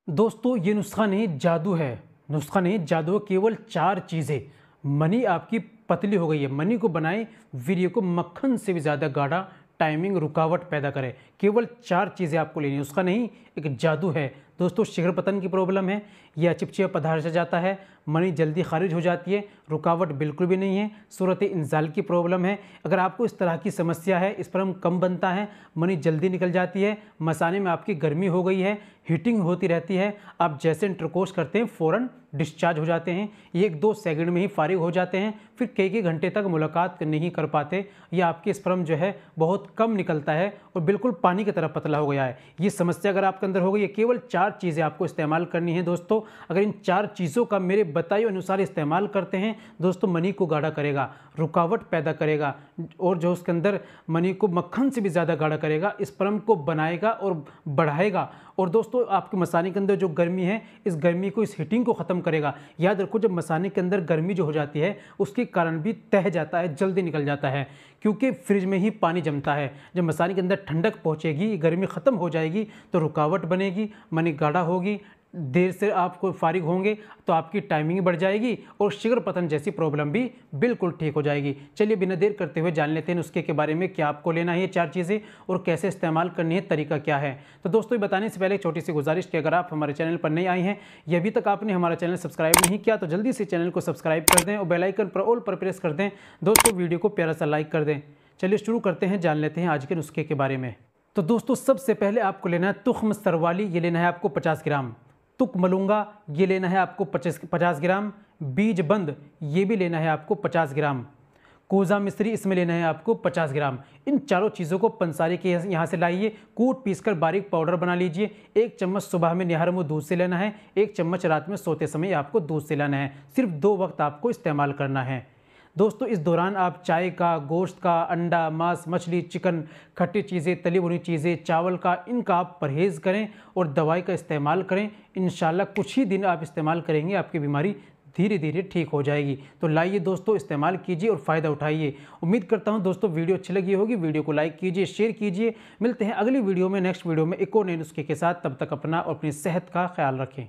दोस्तों ये नुस्खा नहीं जादू है। नुस्खा नहीं जादू है, केवल 4 चीज़ें। मनी आपकी पतली हो गई है, मनी को बनाए वीर्य को मक्खन से भी ज़्यादा गाढ़ा, टाइमिंग रुकावट पैदा करे। केवल 4 चीज़ें आपको लेनी है, उसका नहीं एक जादू है। दोस्तों शीघ्र पतन की प्रॉब्लम है या चिपचिपा पदार्थ से जाता है, मनी जल्दी खारिज हो जाती है, रुकावट बिल्कुल भी नहीं है, सूरत इंजाल की प्रॉब्लम है। अगर आपको इस तरह की समस्या है, स्पर्म कम बनता है, मनी जल्दी निकल जाती है, मसाने में आपकी गर्मी हो गई है, हीटिंग होती रहती है, आप जैसे इंटरकोर्स करते हैं फ़ौरन डिस्चार्ज हो जाते हैं, 1-2 सेकंड में ही फारिग हो जाते हैं, फिर कई घंटे तक मुलाकात नहीं कर पाते, या आपके स्पर्म जो है बहुत कम निकलता है और बिल्कुल पानी की तरह पतला हो गया है। ये समस्या अगर आपके अंदर हो गई है, केवल 4 चीज़ें आपको इस्तेमाल करनी है दोस्तों। अगर इन 4 चीज़ों का मेरे बताए अनुसार इस्तेमाल करते हैं दोस्तों, मनी को गाढ़ा करेगा, रुकावट पैदा करेगा और जो उसके अंदर मनी को मक्खन से भी ज़्यादा गाढ़ा करेगा, स्पर्म को बनाएगा और बढ़ाएगा। और दोस्तों आपके मसाने के अंदर जो गर्मी है, इस गर्मी को, इस हीटिंग को ख़त्म करेगा। याद रखो, जब मसाने के अंदर गर्मी जो हो जाती है उसके कारण भी तह जाता है, जल्दी निकल जाता है, क्योंकि फ्रिज में ही पानी जमता है। जब मसाने के अंदर ठंडक पहुंचेगी, गर्मी ख़त्म हो जाएगी, तो रुकावट बनेगी, मनी गाढ़ा होगी, देर से आपको फारिग होंगे तो आपकी टाइमिंग बढ़ जाएगी और शीघ्र पतन जैसी प्रॉब्लम भी बिल्कुल ठीक हो जाएगी। चलिए बिना देर करते हुए जान लेते हैं नुस्खे के बारे में, क्या आपको लेना है ये 4 चीज़ें और कैसे इस्तेमाल करनी है, तरीका क्या है। तो दोस्तों ये बताने से पहले एक छोटी सी गुजारिश कि अगर आप हमारे चैनल पर नए आए हैं या अभी तक आपने हमारा चैनल सब्सक्राइब नहीं किया तो जल्दी से चैनल को सब्सक्राइब कर दें और बेल आइकन पर ऑल पर प्रेस कर दें। दोस्तों वीडियो को प्यारा सा लाइक कर दें। चलिए शुरू करते हैं, जान लेते हैं आज के नुस्खे के बारे में। तो दोस्तों सबसे पहले आपको लेना है तुख्म सरवाली, ये लेना है आपको 50 ग्राम। तुक मलूंगा ये लेना है आपको 50 ग्राम। बीज बंद ये भी लेना है आपको 50 ग्राम। कोजा मिश्री इसमें लेना है आपको 50 ग्राम। इन चारों चीज़ों को पंसारी के यहाँ से लाइए, कूट पीसकर बारीक पाउडर बना लीजिए। 1 चम्मच सुबह में निहार मुँह दूध से लेना है, 1 चम्मच रात में सोते समय आपको दूध से लेना है। सिर्फ 2 वक्त आपको इस्तेमाल करना है। दोस्तों इस दौरान आप चाय का, गोश्त का, अंडा, मांस, मछली, चिकन, खट्टी चीज़ें, तली भुनी चीज़ें, चावल का, इनका आप परहेज़ करें और दवाई का इस्तेमाल करें। इंशाल्लाह कुछ ही दिन आप इस्तेमाल करेंगे, आपकी बीमारी धीरे धीरे ठीक हो जाएगी। तो लाइए दोस्तों, इस्तेमाल कीजिए और फ़ायदा उठाइए। उम्मीद करता हूं दोस्तों वीडियो अच्छी लगी होगी। वीडियो को लाइक कीजिए, शेयर कीजिए। मिलते हैं अगली वीडियो में, नेक्स्ट वीडियो में एक और नए नुस्खे के साथ। तब तक अपना और अपनी सेहत का ख्याल रखें।